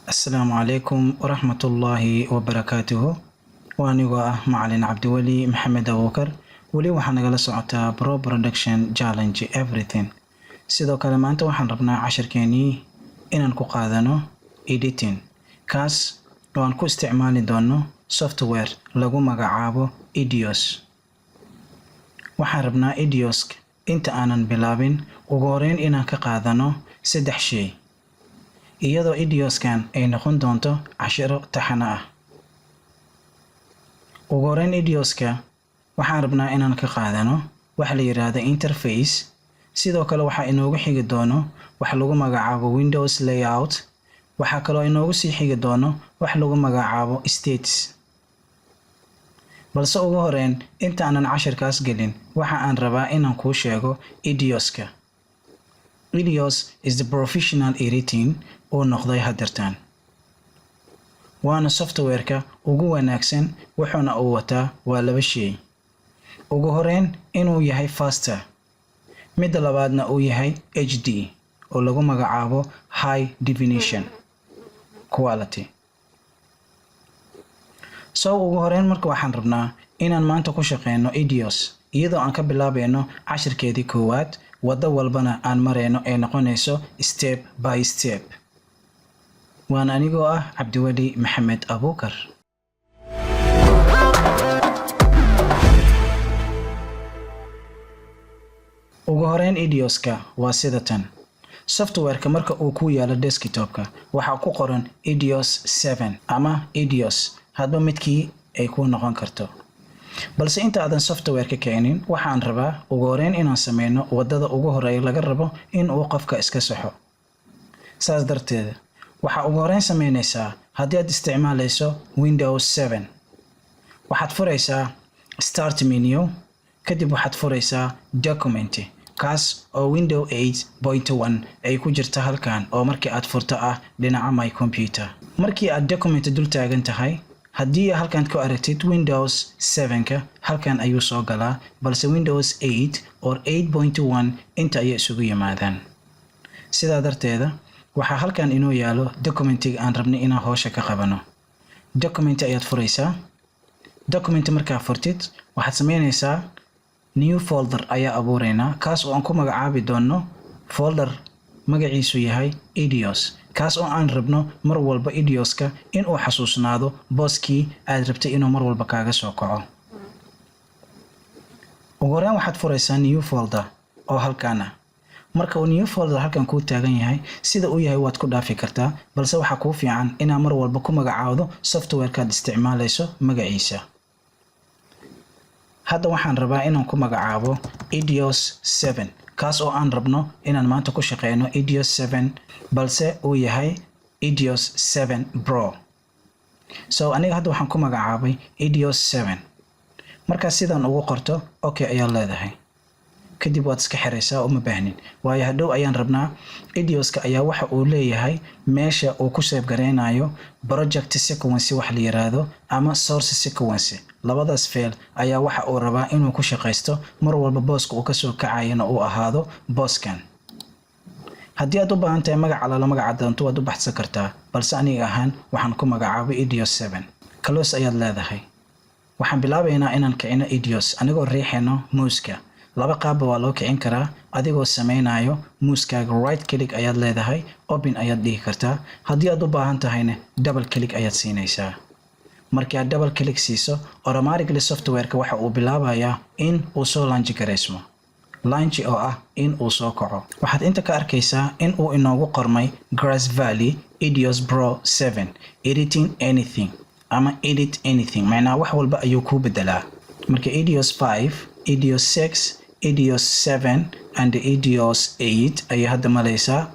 السلام عليكم ورحمة الله وبركاته. وأنا معلن عبد الولي محمد أبو بكر ولي waxaan nagala socotaa Pro Production Challenge Everything. sidoo kale maanta waxaan rabnaa casharkeenii inaan ku qaadano editing kaas oo aan ku isticmaali doono software lagu magacaabo Edios. waxaan rabnaa Edios inta aanan bilaabin ugu horeyn inaan ka qaadano 3 shay iyadoo Edios-kan ay noqon doonto cashiro taxane ah. ugu horeyn Edios-ka waxaan rabnaa inaan ka qaadano waxa la yiraahdo interface. sidoo kale waxa inoogu xigi doono waxa lagu magacaabo Windows layout. waxa kale oo inoogu sii xigi doono waxa lagu magacaabo states. balse ugu horeyn inta aanan cashirkaas gelin waxa aan rabaa inaan kuu sheego Edios-ka. Edios is the professional editing oo noqday hadirtaan. waana software-ka ugu wanaagsan wuxuuna uu wataa waa 2 shay. ugu horeyn inuu yahay faster. mid labaadna uu yahay HD oo lagu magacaabo high definition quality. ugu horeyn marka waxaan rabnaa inaan maanta ku shaqeyno Edios iyadoo aan ka bilaabayno cashirkeedii koowaad wada walbana aan mareyno ee noqonayso step by step. waan anigoo ah Cabdiwali Maxamed Abuukar. ugu horeyn Edios-ka waa sida tan. software-ka marka uu ku yaalo desktop-ka waxa ku qoran Edios 7 ama Edios hadba midkii ay ku noqon karto. balse inta aadan software-ka keenin waxaan rabaa ugu horeyn inaan sameeyno wadada ugu horeey laga rabo in uu qofka iska saxo. saas darteed waxa ugu horeyn sameynaysaa haddii aad isticmaalayso Windows 7 waxaad furaysaa start menu kadib waxaad furaysaa document kaas oo Windows 8.1 ay ku jirta halkan oo markii aad furto ah dhinaca my computer. markii aad document dul taagan tahay haddii halkan ku aragtid Windows 7ka halkan ayuu soo galaa balse Windows 8 or 8.1 inta ay isugu yimaadaan. sidaa darteeda waxa halkan inoo yaalo documentiga aan rabnay inaan hawsha ka qabano. document ayaad furaysaa. document markaa furtid waxaad sameynaysaa new folder ayaa abuureynaa kaas oo aan ku magacaabi doono folder magaciisu yahay Edios kaas oo aan rabno mar walba Edios-ka in uu xasuusnaado booskii aad rabtay inuu mar walba kaaga soo kaco. ugu horeyn waxaad furaysaa new folder oo halkan ah. marka uu new folder halkan ku taagan yahay sida uu yahay waad ku dhaafi kartaa balse waxa ku fiican inaad mar walba ku magacaawdo software-ka aad isticmaalayso magaciisa. hadda waxaan rabaa inaan ku magacaabo Edios 7 kaas oo aan rabno inaan maanta ku shaqeyno Edios 7 balse uu yahay Edios 7 Pro. aniga hadda waxaan ku magacaabay Edios 7. marka sidan ugu qorto okay ayaa leedahay kadib waad iska xiraysaa uma baahnin waayo hadhow ayaan rabnaa Edios-ka ayaa waxa uu leeyahay meesha uu ku save gareynayo project sequence wax la yiraahdo ama source sequence. labadaas file ayaa waxa uu rabaa inuu ku shaqeysto mar walba booska uu ka soo kacayna uu ahaado booskan. haddii aad u baahan tahay magaca la magaca doonto waad u baxsan kartaa balse aniga ahaan waxaan ku magacaabay Edios 7. close ayaad leedahay. waxaan bilaabaynaa inaan kicino Edios anigoo riixayno mouse-ka. laba qaab waa loo kicin karaa adigoo sameynayo mouse-kaaga right click ayaad leedahay open ayaad dhigi kartaa. haddii aad u baahan tahayna double click ayaad siinaysaa. markii aad double click siiso automatically software-ka waxa uu bilaabayaa in uu soo launch gareysmo. launch oo ah in uu soo kaco. waxaad inta ka arkaysaa in uu inoogu qormay Grass Valley Edios Pro 7 editing anything ama edit anything macnaha wax walba ayuu ku bedelaa. marka Edios 5 Edios 6 Edios 7 and Edios 8 ay hadda malaysaa.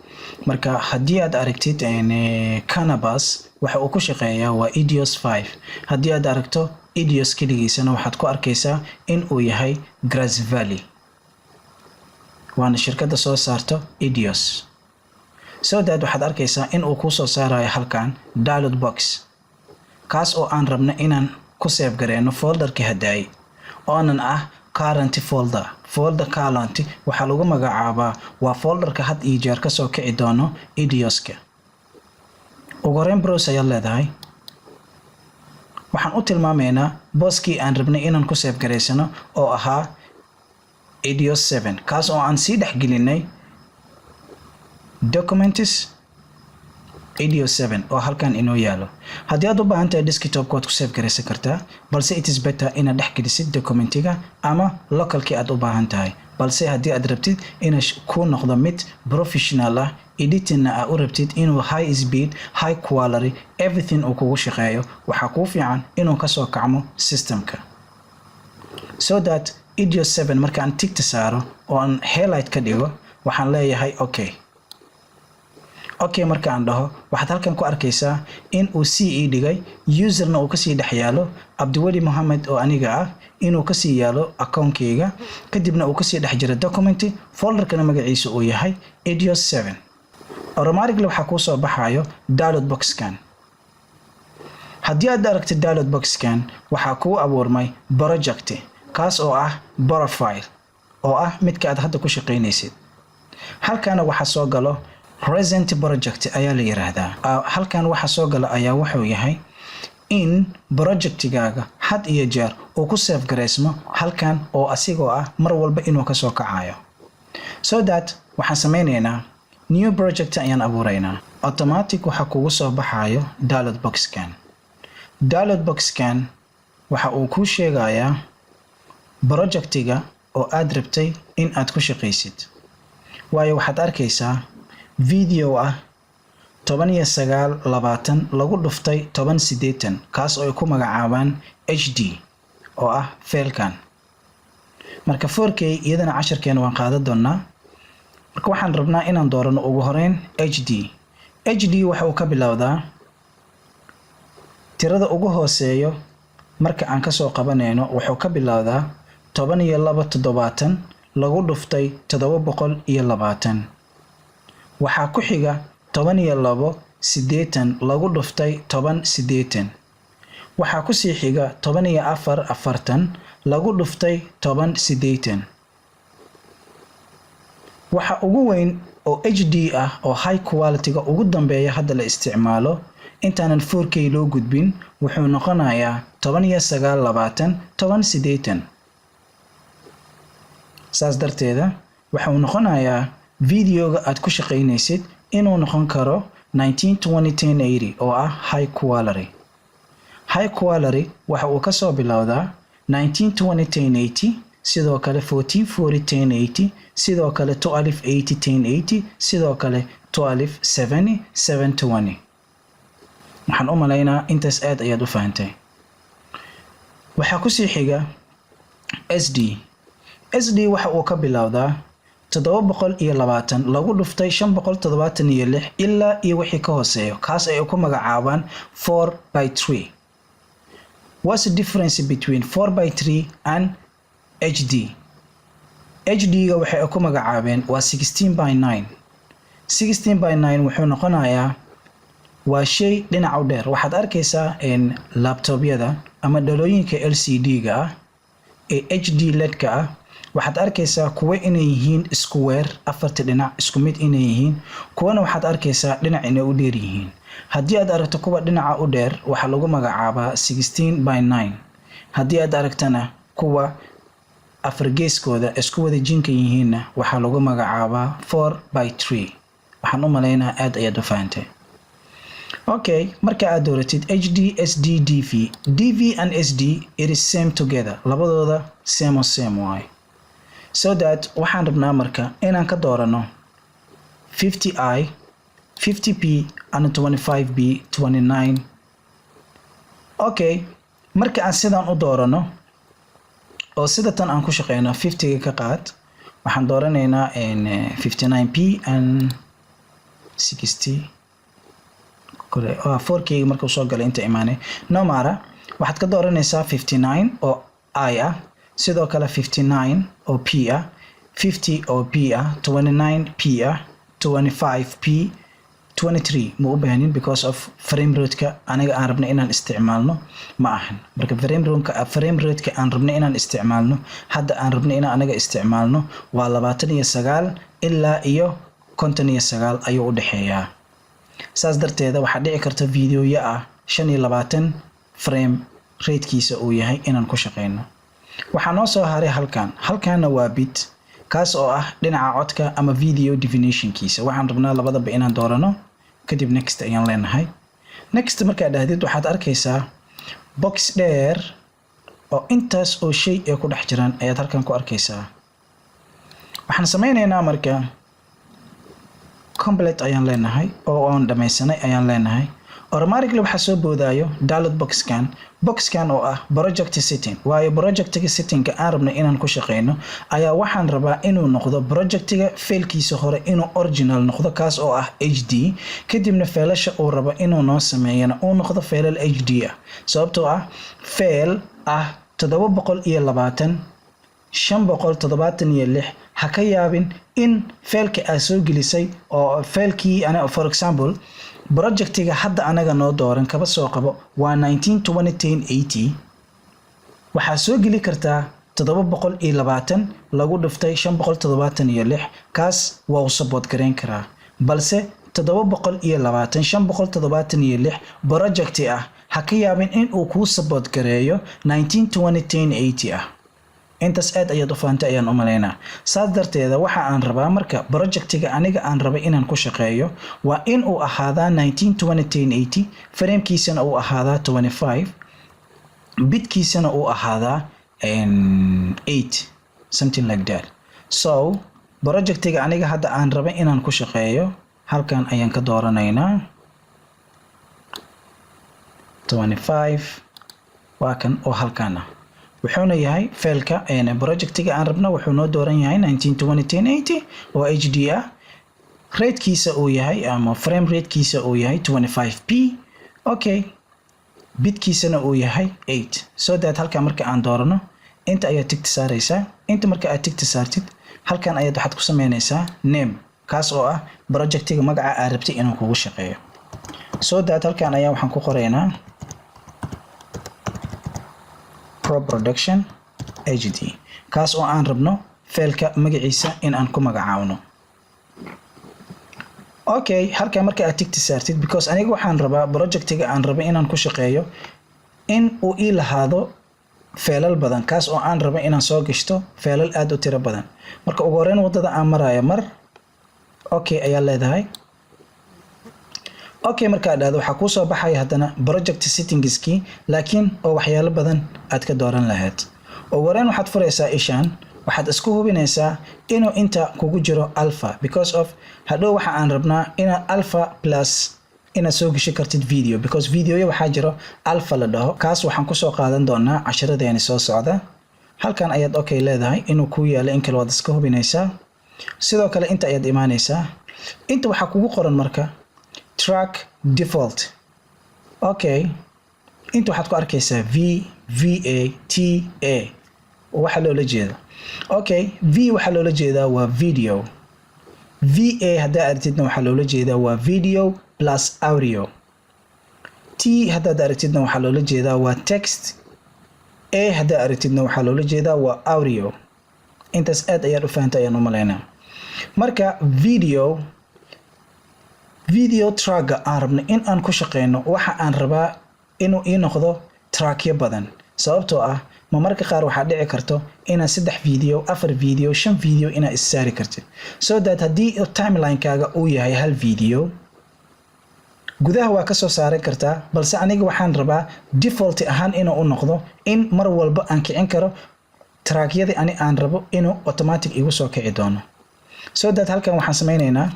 marka haddii aad aragtid Canvas waxa uu ku shaqeeyaa waa Edios 5. haddii aad aragto Edios kaligiisana waxaad ku arkaysaa in uu yahay Grass Valley. waana shirkadda soo saarto Edios. dad waxaad arkaysaa in uu ku soo saarayo halkan dialog box kaas oo aan rabno inaan ku save gareyno folder-ka hadaay oonan ah current folder. folder current waxa lagu magacaabaa waa folder-ka had iyo jeer ka soo kici doono Edios-ka. ugu horreyn browse ayaa leedahay waxaan u tilmaamaynaa booskii aan rabnay inaan ku save garaysano oo ahaa idios 7 kaas oo aan sii dhexgelinay documents idios 7 oo halkan inoo yaalo haddii aad u baahan tahay desktop waad ku save garaysan kartaa balse it is better inaad dhexgelisid documentiga ama localkii aad u baahan tahay balse haddii aad rabtid inaad ku noqdo mid professional ah editingna aad u rabtid inuu high speed high quality everything uu kugu shaqeeyo waxaa kuu fiican inuu kasoo kacmo systemka so that idios 7 markaan tigta saaro oo aan highlight ka dhigo waxaan leeyahay okay markaan dhaho waxaad halkan ku arkaysaa in uu CE dhigay userna uu kasii dhex yaalo Abdiwali Mohammed oo aniga ah inuu kasii yaalo account-kayga kadibna uu kasii dhex jiro document folderkana magaciisa uu yahay idios 7 automatically waxaa kuu soo baxayo download boxkan haddii aad aragtid download boxkan waxaa kuu abuurmay project kaas oo ah profile oo ah midka aad hadda ku shaqaynaysid halkaana waxaa soo galo present project ayaa la yiraahdaa halkan waxa soo gala ayaa wuxuu yahay in projectigaaga had iyo jeer uu ku save garaysmo halkan oo asigoo ah mar walba inuu ka soo kacayo so that waxaan sameynaynaa new project ayaan abuuraynaa automatic waxa kugu soo baxayo download boxkan waxa uu ku sheegayaa projectiga oo aad rabtay in aad ku shaqaysid waayo waxaad arkaysaa video ah 1920 lagu dhuftay 1080 kaas oo ay ku magacaabaan HD oo ah failkan marka 4K iyadana casharkeena waan qaadan doonaa marka waxaan rabnaa inaan doorano ugu horeyn HD waxa uu ka bilowdaa tirada ugu hooseeyo marka aan ka soo qabanayno wuxuu ka bilowdaa 1270 lagu dhuftay 720 waxaa ku xiga 1280 lagu dhuftay 1080 waxaa ku sii xiga 1440 lagu dhuftay 1080 waxa ugu weyn oo HD ah oo high quality-ga ugu dambeeya hadda la isticmaalo intaanan 4K loo gudbin wuxuu noqonayaa 1920 1080 saas darteeda waxa uu noqonayaa videoga aad ku shaqaynaysid inuu noqon karo 1920 1080 oo ah high quality waxa uu ka soo bilowdaa 1920 1080 sidoo kale 1440 1080 sidoo kale 1280 1080 sidoo kale 1270 720 waxaan u malaynaa intaas aad ayaad u fahantay waxaa ku sii xiga SD waxa uu ka bilowdaa 720 lagu dhuftay 576 ilaa iyo wixii ka hooseeyo kaas ay ku magacaabaan 4x3 what's the difference between 4x3 and HD-ga waxay ku magacaabeen waa 16x9 wuxuu noqonayaa waa shay dhinac u dheer waxaad arkaysaa in laptopyada ama dhalooyinka LCD-ga ah ee HD LED-ka ah waxaad arkaysaa kuwa inay yihiin square afarta dhinac isku mid inay yihiin kuwana waxaad arkaysaa dhinac inay u dheer yihiin haddii aad aragto kuwa dhinaca u dheer waxaa lagu magacaabaa 16x9 haddii aad aragtana kuwa afar geeskooda isku wada jinka yihiinna waxaa lagu magacaabaa 4x3 waxaan u malaynaa aad ayaad u fahantay okay marka aad dooratid HD SD DV and SD it is same together labadooda same way so that waxaan rabnaa marka inaan ka doorano 50i 50p and 25b 29 okay marka aan sidaan u doorano oo sida tan aan ku shaqeyno 50 ka qaad waxaan dooranaynaa 59p and 60 kale 4k marka uu soo galay inta imaanay no mara waxaad ka dooranaysaa 59 oo i ah sidoo kale 59 oo p ah 50 oo p ah 29 p ah 25p 23 ma u baahanin because of frame rate-ka aniga aan rabnay inaan isticmaalno ma ahan marka frame rate-ka aan rabnay inaan isticmaalno hadda aan rabnay inaan anaga isticmaalno waa 29 ilaa iyo 59 ayuu u dhaxeeyaa saas darteeda waxaa dhici karta videoya ah 25 frame ratekiisa uu yahay inaan ku shaqeyno. waxaa noo soo haray halkaana waa bit kaas oo ah dhinaca codka ama video definitionkiisa. waxaan rabnaa labadaba inaan doorano, kadib next ayaan leenahay. next markaad dhahdid waxaad arkaysaa box dheer oo intaas oo shay ay ku dhex jiraan ayaad halkan ku arkaysaa. waxaan sameynaynaa marka complete ayaan leenahay oo aan dhamaysanay ayaan leenahay. automatically waxaa soo boodaayo dialog boxkan oo ah project setting. waayo projectiga settingka aan rabno inaan ku shaqeyno ayaa waxaan rabaa inuu noqdo projectiga failkiisa hore inuu original noqdo kaas oo ah HD, kadibna failasha uu rabo inuu noo sameeyana uu noqdo failal HD ah. sababtoo ah fail ah 720 576 ha ka yaabin in failka aad soo gelisay oo failkii for example projectiga hadda anaga noo dooran kaba soo qabo waa 1920-1080. waxaa soo geli kartaa 720 lagu dhiftay 576 kaas waa u support gareyn karaa, balse 720 576 projecti ah ha ka yaabin in uu kuu support gareeyo 1920-1080 ah. intaas aad ayaad u faantay ayaan u maleynaa. saas darteeda waxa aan rabaa marka projectiga aniga aan rabay inaan ku shaqeeyo waa in uu ahaadaa 1920-1080, framekiisana uu ahaadaa 25, bitkiisana uu ahaadaa 8, something like that. so projectiga aniga hadda aan rabay inaan ku shaqeeyo halkan ayaan ka dooranaynaa 25 waa kan oo halkan ah. wuxuuna yahay failka projectiga aan rabno wuxuu noo dooran yahay 1920-1080 oo HD ah. ratekiisa uu yahay ama frame ratekiisa uu yahay 25p. okay, bitkiisana uu yahay 8. so that halkan marka aan doorano inta ayaad tigta saaraysaa. inta marka aad tigta saartid halkan ayaad waxaad ku sameynaysaa name kaas oo ah projectiga magaca aad rabtay inuu kugu shaqeeyo. so that halkan ayaa waxaan ku qoraynaa Pro Production HD kaas oo aan rabno failka magaciisa in aan ku magacaawno. okay, halka marka aad tigta saartid because aniga waxaan rabaa projectiga aan rabay inaan ku shaqeeyo in uu ii lahaado failal badan kaas oo aan rabay inaan soo gashto failal aad u tiro badan. marka ugu horreyn wadada aan marayo okay ayaa leedahay. okay, marka aad waxaa ku soo baxay haddana project settingski laakiin oo waxyaalo badan aad ka dooran lahayd. oo wareen waxaad furaysaa ishaan, waxaad isku hubinaysaa inuu inta kugu jiro alpha because of hadhow waxa aan rabnaa ina alpha plus ina soo gashi kartid video because videoya waxaa jiro alpha la dhaho kaas waxaan ku soo qaadan doonaa casharadeena soo socda. halkan ayaad okay leedahay inuu ku yaalo in kale waad iska hubinaysaa. sidoo kale inta ayaad imaanaysaa. inta waxaa kugu qoran marka track default. okay, inta waxaad ku arkaysaa VATA waxa loola jeedo. okay, V waxa loola jeedaa waa video. VA haddaa aragtidna waxa loola jeedaa waa video plus audio. T haddaad aragtidna waxa loola jeedaa waa text. A haddaa aragtidna waxa loola jeedaa waa audio. intaas aad ayaad u fahantaa ayaan u maleynaa. marka video track aan rabno in aan ku shaqeyno waxa aan rabaa inuu ii noqdo trackyo badan. sababtoo ah marka qaar waxaa dhici karto inaan 3 video 4 video 5 video inaa is saari kartid. so that haddii timeline-kaaga uu yahay hal video gudaha waa ka soo saaran kartaa, balse aniga waxaan rabaa default ahaan inuu u noqdo in mar walba aan kicin karo trackyada aan rabo inuu automatic igu soo kici doono. so that halkan waxaan sameynaynaa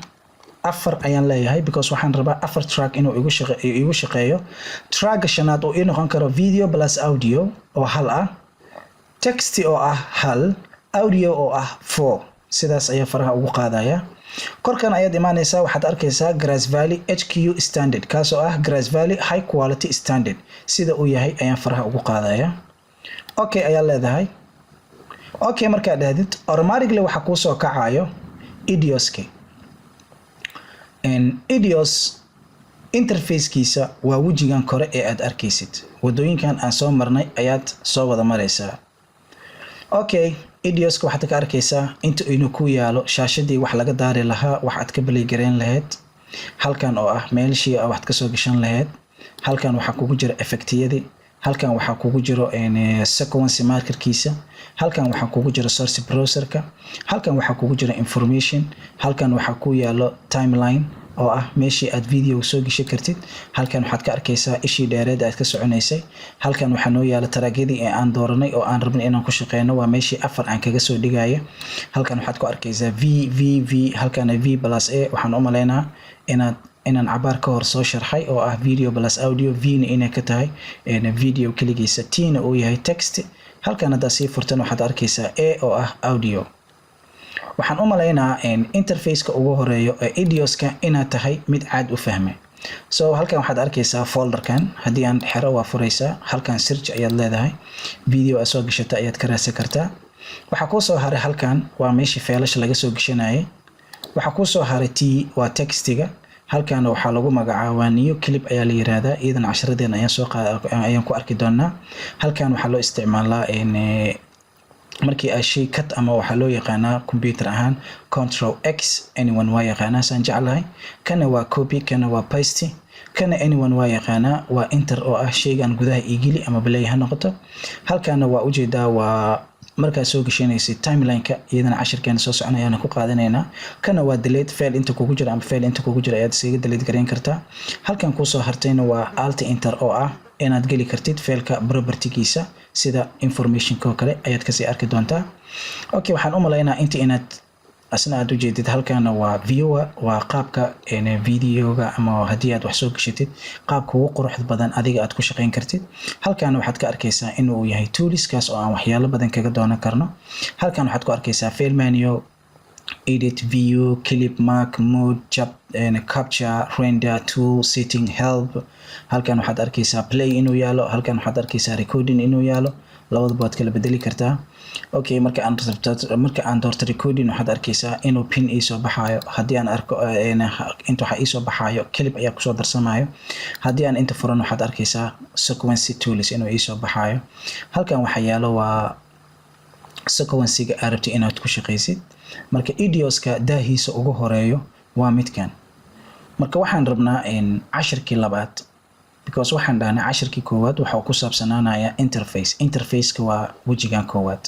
4 ayaan leeyahay because waxaan rabaa 4 track inuu igu shaqeeyo. track shanaad oo ii noqon karo video plus audio oo hal ah, text oo ah hal, audio oo ah 4. sidaas ayaa faraha ugu qaadaya. korkan ayaad imaanaysaa, waxaad arkaysaa Grass Valley HQ standard kaas oo ah Grass Valley high quality standard sida uu yahay ayaan faraha ugu qaadaya. okay ayaa leedahay. okay, markaad dhahdid automatically waxa kuu soo kacayo idioski. idios interfacekiisa waa wejigan kore ee aad arkaysid. wadooyinkan aan soo marnay ayaad soo wada maraysaa. okay, idioska waxaad ka arkaysaa inta inuu ku yaalo shaashadii wax laga daari lahaa, wax aad ka balay gareyn lahayd. halkan oo ah meelshii waxaad kasoo gashan lahayd, halkan waxaa kugu jira effectiyadii, halkan waxaa kugu jiro sequence markerkiisa, halkan waxaa kugu jira source browserka, halkan waxaa kugu jira information, halkan waxaa ku yaalo timeline oo ah meeshii aad video soo gashan kartid, halkan waxaad ka arkaysaa ishii dheereed aad ka soconaysay, halkan waxaa noo yaala taragyadii ee aan dooranay oo aan rabnay inaan ku shaqeyno, waa meeshii 4 aan kaga soo dhigayo, halkan waxaad ku arkaysaa v halkan v plus a, waxaan u maleynaa inaan cabaar ka hor soo sharxay oo ah video plus audio, v-na inay ka tahay video keligiisa, t-na uu yahay text, halkan haddaa sii furtan waxaad arkaysaa a oo ah audio. waxaan u maleynaa interface-ka ugu horeeyo ee idioska inaad tahay mid caad u fahmay. So halkan waxaad arkaysaa folderkan, haddii aan xero waa furaysaa, halkan search ayaad leedahay, video aad soo gashata ayaad ka raadsan kartaa. waxaa kuu soo haray halkan waa meeshii feelasha laga soo gashanayay, waxaa kuu soo haray t waa textiga, halkan waxaa lagu magacaabaa new clip ayaa la yiraahdaa, iyadan casharadeena ayaan ku arki doonaa. halkan waxaa loo isticmaalaa markii ay shay cut ama waxaa loo yaqaanaa computer ahaan control x, anyone waa yaqaanaa saan jeclahay, kana waa copy, kana waa paste, kana anyone waa yaqaanaa waa enter oo ah shaygan gudaha igili ama play ha noqoto. halkana waa ujeedaa waa markaad soo gashanaysid timeline-ka, iyadana cashirkeena soo soconayaana ku qaadanaynaa. kana waa delete, file inta kugu jira ama file inta kugu jira ayaad isaga delete gareyn kartaa. halkan kusoo hartayna waa alt enter oo ah inaad geli kartid fileka property-giisa sida information-ka oo kale ayaad kasii arki doontaa. okay, waxaan u maleynaa inta inaad asna aad ujeedid. halkana waa viewer, waa qaabka videoga ama haddii aad wax soo gashatid qaabka ugu quruxda badan adiga aad ku shaqeyn kartid. halkan waxaad ka arkaysaa inuu yahay tools kaas oo aan waxyaalo badan kaga doonan karno. halkan waxaad ku arkaysaa file menu, edit, view, clip, mark, mode, capture, render, tool, setting, help. halkan waxaad arkaysaa play inuu yaalo, halkan waxaad arkaysaa recording inuu yaalo, labadaba waad kala bedeli kartaa. okay, marka aan doorto recording waxaad arkaysaa inuu pin ii soo baxayo, haddii aan arko inta waxa ii soo baxayo clip ayaa kusoo darsamayo, haddii aan inta furan waxaad arkaysaa sequence tools inuu ii soo baxayo. halkan waxa yaalo waa sequence-ga aad rabtid inaad ku shaqaysid. marka idioska daahiisa ugu horeeyo waa midkan. marka waxaan rabnaa cashirkii labaad, because waxaan dhahnay cashirkii koowaad waxa uu ku saabsanaanayaa interface-ka waa wejigan koowaad.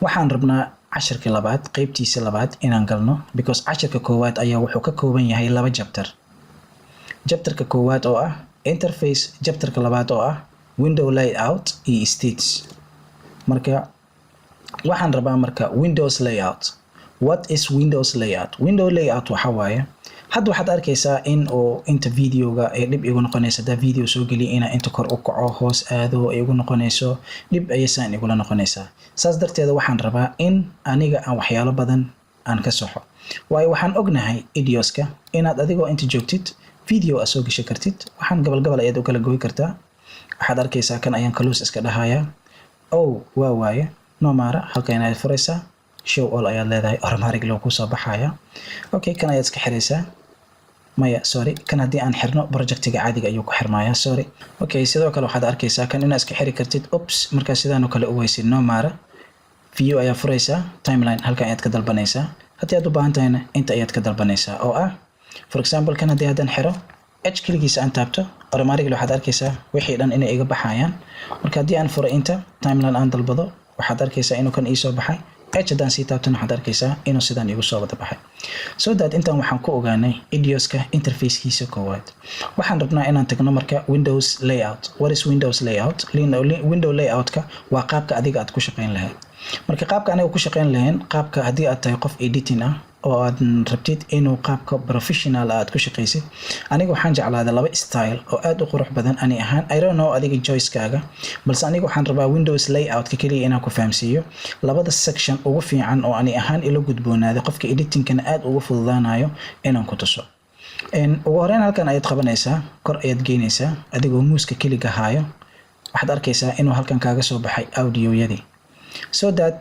waxaan rabnaa cashirkii labaad qaybtiisa labaad inaan galno, because cashirka koowaad ayaa wuxuu ka kooban yahay 2 chapter. chapterka koowaad oo ah interface, chapterka labaad oo ah window layout iyo states. marka waxaan rabaa marka Windows layout. what is Windows layout? window layout waxa waaye hadda waxaad arkaysaa in oo inta videoga ay dib igu noqonayso, hadaa video soo geliyo inaa inta kor u kaco hoos aado ay igu noqonayso, dib ayaysan igula noqonaysaa. saas darteeda waxaan rabaa in aniga aan waxyaalo badan aan ka soxo, waayo waxaan ognahay idioska inaad adigoo inta joogtid video aad soo gashan kartid, waxaan gabal ayaad u kala goy kartaa. waxaad arkaysaa kan ayaan close iska dhahayaa, waa waaye no mara, halkan ayaad furaysaa, show all ayaad leedahay, automatic loo ku soo baxaya. okay, kan ayaad iska xiraysaa, maya sorry, kan haddii aan xirno projectiga caadiga ayuu ku xirmayaa, sorry. okay, sidoo kale waxaad arkaysaa kan inaad iska xiri kartid. markaa sidaan oo kale u weysid no mara, view ayaa furaysaa, timeline halkan ayaad ka dalbanaysaa, haddii aad u baahan tahayna inta ayaad ka dalbanaysaa oo ah for example kan haddii haddaan xiro h keligiisa aan taabto, automatic waxaad arkaysaa wixii dhan inay iga baxayaan. marka haddii aan furo inta timeline aan dalbado waxaad arkaysaa inuu kan ii soo baxay, h haddaan sii taabtana waxaad arkaysaa inuu sidaan igu soo wada baxay. so that intaan waxaan ku ogaanay idioska interface-kiisa koowaad. waxaan rabnaa inaan tagno marka Windows layout. what is Windows layout? window layout-ka waa qaabka adiga aad ku shaqeyn lahayd. marka qaabka aniga ku shaqeyn lahayn, qaabka haddii aad tahay qof editing ah oo aad rabtid inuu qaabka professional aad ku shaqaysid, aniga waxaan jeclaaday 2 style oo aad u qurux badan ani ahaan. I don't know adiga choice-kaaga, balse aniga waxaan rabaa Windows layout-ka kaliya inaan ku fahamsiiyo 2 section ugu fiican oo ani ahaan ila gudboonaaday qofka editing-kana aad ugu fududaanayo inaan ku tuso. ugu horeyn halkan ayaad qabanaysaa, kor ayaad geynaysaa adigoo muuska kaliga haayo, waxaad arkaysaa inuu halkan kaaga soo baxay audio-yadii. so that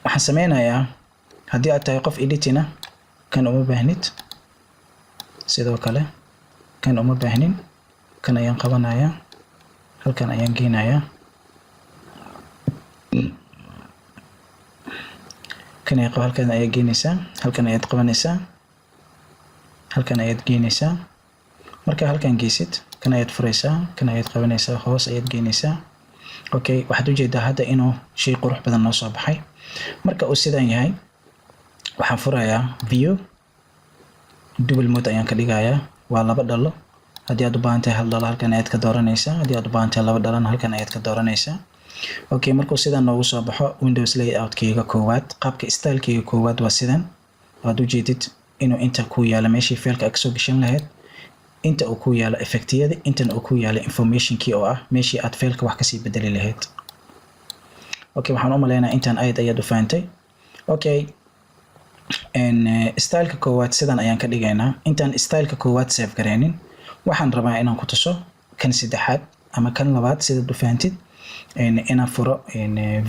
waxaan sameynayaa haddii aad tahay qof editing-ah, kan uma baahnid, sidoo kale kan uma baahnin, kan ayaan qabanayaa, halkan ayaan geynayaa, kan halkan ayaad geynaysaa, halkan ayaad qabanaysaa, halkan ayaad geynaysaa. marka halkan geysid kan ayaad furaysaa, kan ayaad qabanaysaa, hoos ayaad geynaysaa. okay, waxaad u jeedaa hadda inuu shay qurux badan noo soo baxay. marka uu sidan yahay waxaan furayaa view, double mode ayaan ka dhigayaa. waa laba dhalo. haddii aad u baahan tahay hal dhalo halkan ayaad ka dooranaysaa, haddii aad u baahan tahay laba dhalana halkan ayaad ka dooranaysaa. okay, markuu sidan noogu soo baxo Windows layout-kayga koowaad, qaabka style-kayga koowaad waa sidan. waad u jeedid inuu inta ku yaala meeshii failka aad kasoo gashan lahayd, inta uu ku yaala effectiyada, intana uu ku yaala information-kii oo ah meeshii aad failka wax kasii bedeli lahayd. okay, waxaan u maleynayaa intaan ayaad u fahantay. okay, style-ka koowaad sidan ayaan ka dhigaynaa. intaan style-ka koowaad save gareynin waxaan rabaa inaan ku tuso kan saddexaad ama kan labaad sidaad u fahantid inaan furo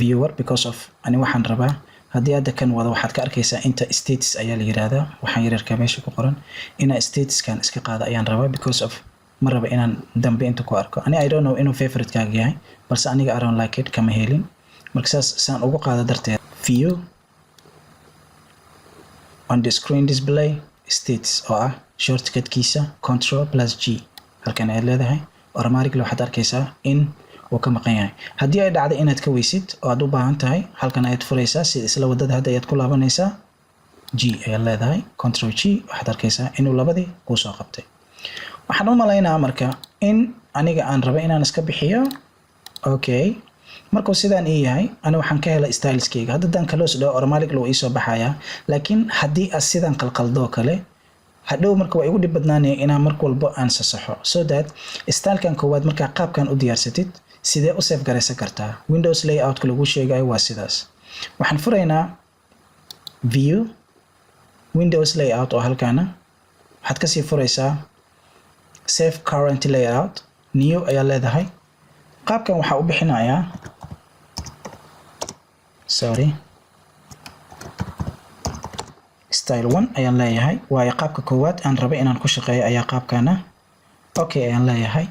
viewer, because of ani waxaan rabaa haddii hadda kan wada waxaad ka arkaysaa inta status ayaa la yiraahdaa, waxaan yararka meesha ku qoran inaa statuskan iska qaada ayaan rabaa, because of ma raba inaan dambe inta ku arko. ani I don't know inuu favorite-kaaga yahay, balse aniga I don't like it, kama helin. marka saan ugu qaada darteed view on the screen display status oo ah shortcut-kiisa Ctrl+G halkan ayaad leedahay. automatically waxaad arkaysaa in uu ka maqan yahay. haddii ay dhacdo inaad ka weysid oo aad u baahan tahay halkan ayaad furaysaa, sida isla wadada hadda ayaad ku laabanaysaa, G ayaad leedahay, Ctrl+G waxaad arkaysaa inuu labadii kuu soo qabtay. waxaan u maleynayaa marka in aniga aan raba inaan iska bixiyo. okay, markuu sidaan ii yahay ani waxaan ka helay styleskayga. hadda dan close dhaw automatically wuu ii soo baxayaa, laakiin haddii aad sidan qalqaldo kale hadhow marka waa igu dhib badnaanaya inaan mar walba aan sasaxo. so that style-kan koowaad markaa qaabkan u diyaarsatid sidee u save garaysan kartaa. Windows layout-ka lagu sheegayo waa sidaas. waxaan furaynaa view Windows layout oo halkaana waxaad kasii furaysaa save current layout, new ayaa leedahay. qaabkan waxaa u bixinayaa style 1 ayaan leeyahay, waayo qaabka koowaad aan raba inaan ku shaqeeyo ayaa qaabkana. okay ayaan leeyahay.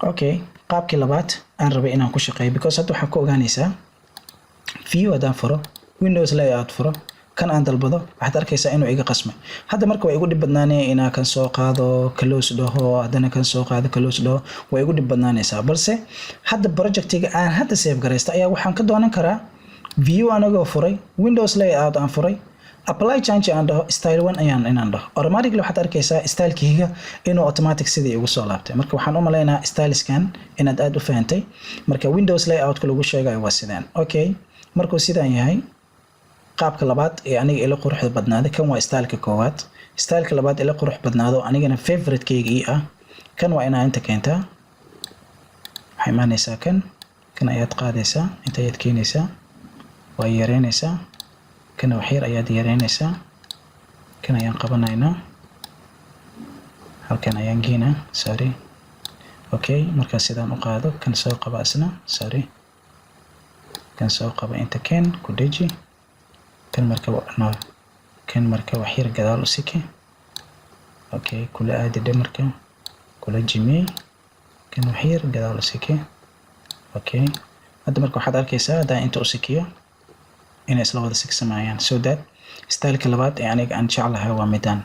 okay, qaabkii labaad aan raba inaan ku shaqeeyo, because hadda waxaad ku ogaanaysaa view haddaan furo, Windows layout furo, kan aan dalbado waxaad arkaysaa inuu iga qasmay. hadda marka waa igu dhib badnaanaya inaan kan soo qaado close dhaho, haddana kan soo qaado close dhaho, waa igu dhib badnaanaysaa. balse hadda project-iga aan hadda save garaysta ayaa waxaan ka doonan karaa view anagoo furay, Windows layout aan furay, apply change aan dhaho, style 1 ayaan inaan dhaho, automatically waxaad arkaysaa style-kayga inuu automatic sidii igu soo laabtay. marka waxaan u maleynayaa styleskan inaad aad u fahantay. marka Windows layout-ka lagu sheegayo waa sidaan. okay, markuu sidaan yahay qaabka labaad ee aniga ila quruxda badnaaday kan waa style-ka koowaad. style-ka labaad ila qurux badnaado anigana favorite-kayga ii ah kan waa inaa inta keentaa. waxay imaanaysaa kan ayaad qaadaysaa, inta ayaad keenaysaa, waa yareynaysaa, kana wax yar ayaad yareynaysaa, kan ayaan qabanaynaa, halkan ayaan geynaa. okay, markaa sidaan u qaado kan soo qaba isna, kan soo qaba inta keen ku deji, kan marka wax yar gadaal u siki. okay, kula aadi dhamarka, kula jimey, kan wax yar gadaal u siki. okay, hadda marka waxaad arkaysaa haddaan inta u sikiyo inay isla wada sigsamayaan. so that style-ka labaad ee aniga aan jeclahay waa midaan.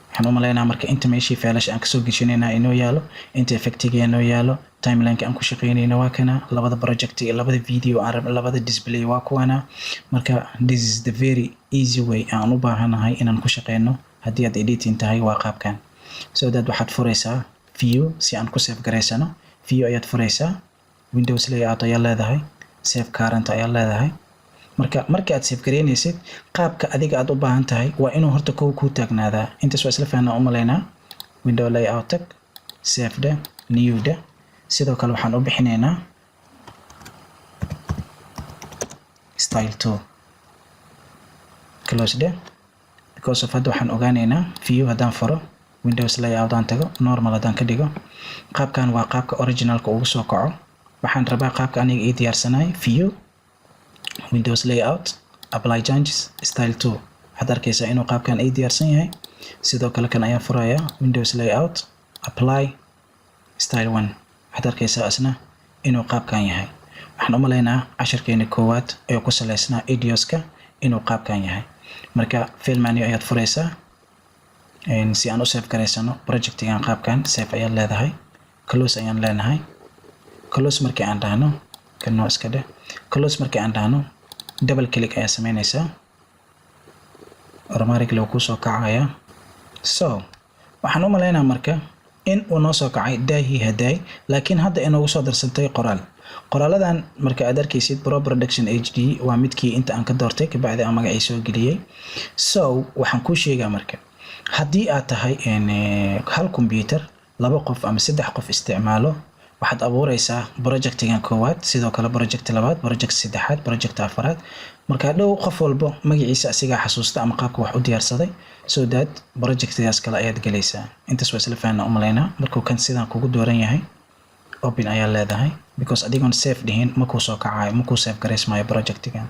waxaan u maleynayaa marka inta meeshii faalash aan kasoo geshinayna inoo yaalo, inta effectiga inoo yaalo, timeline-ka aan ku shaqeynayna waa kana, labada project iyo labada video aan rabno, labada display waa kuwana. marka this is the very easy way aan u baahanahay inaan ku shaqeyno haddii aad editing tahay, waa qaabkan. so that waxaad furaysaa view si aan ku save garaysano. view ayaad furaysaa, Windows layout ayaa leedahay, save current ayaa leedahay. marka aad save gareynaysid qaabka adiga aad u baahan tahay waa inuu horta ku taagnaadaa. intaas waa isla fahnaa u maleynaa. window layout tag, save da, new da. sidoo kale waxaan u bixinaynaa style 2, close da, because of hadda waxaan ogaanaynaa view haddaan furo, Windows layout aan tago, normal haddaan ka dhigo, qaabkan waa qaabka originalka ugu soo kaco. waxaan rabaa qaabka aniga ii diyaarsanay view, Windows layout, apply changes, style 2. waxaad arkaysaa inuu qaabkan ii diyaarsan yahay. sidoo kale kan ayaan furayaa Windows layout, apply, style 1. waxaad arkaysaa asna inuu qaabkan yahay. waxaan u maleynayaa casharkeena koowaad ee ku saleysnaa idioska inuu qaabkan yahay. marka file menu ayaad furaysaa, si aan u save garaysano projectigan qaabkan save ayaan leedahay, close ayaan leenahay. close markii aan dhahno kanoo iska dheh, close markii aan dhahno double click ayaa sameynaysaa, automatically wuu kusoo kacaya. So waxaan u malaynaa marka in uu noo soo kacay daahi haday, laakiin hadda inoogu soo darsantay qoraaladan marka aad arkaysid Pro Production HD waa midkii inta aan ka doortay kabacdi aan magacii soo geliyay. So waxaan kuu sheegaa marka haddii aad tahay hal computer laba qof ama saddex qof isticmaalo, waxaad abuuraysaa projectigan koowaad, sidoo kale project labaad, project saddexaad, project afaraad. marka dhow qof walbo magaciisa asiga xasuusta ama qaabka wax u diyaarsaday, so that projectigaas kale ayaad galaysaa. intaas waa isla fahanaa u malaynaa. markuu kan sidaan kugu dooran yahay open ayaa leedahay, because adigoon save dhihin makuu soo kacayo, makuu save garaysmaayo projectigan.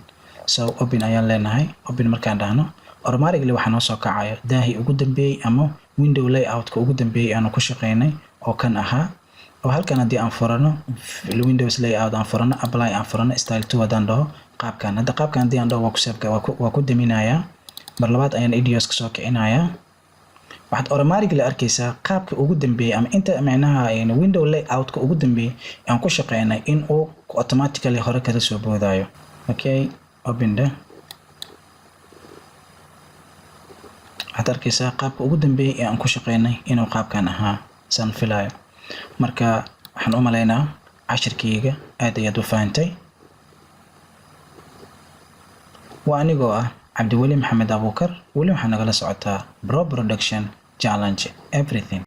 so open ayaan leenahay. open markaan dhahno automatically waxaa noo soo kacayo daahi ugu dambeeyey ama window layoutka ugu dambeeyey aanu ku shaqaynay oo kan ahaa. oo halkan haddii aan furano Windows layout aan furano, apply aan furano, style 2 hadaan dhaho qaabkan, hadda qaabkan haddii aan dhaho waa ku daminayaa. mar labaad ayaan idios ka soo kicinayaa. waxaad automatically arkaysaa qaabka ugu dambeeyey ama inta macnaha window layoutka ugu dambeeyey aan ku shaqaynay in uu automatically hore kala soo boodaayo. okay, open the waxaad arkaysaa qaabka ugu dambeeyey ee aan ku shaqaynay inuu qaabkan ahaa saan filayo. marka waxaan u malaynaa cashirkayga aad ayaad u fahantay. waa anigoo ah Cabdiweli Maxamed Abuukar, weli waxaa nagala socotaa Pro Production Challenge Everything.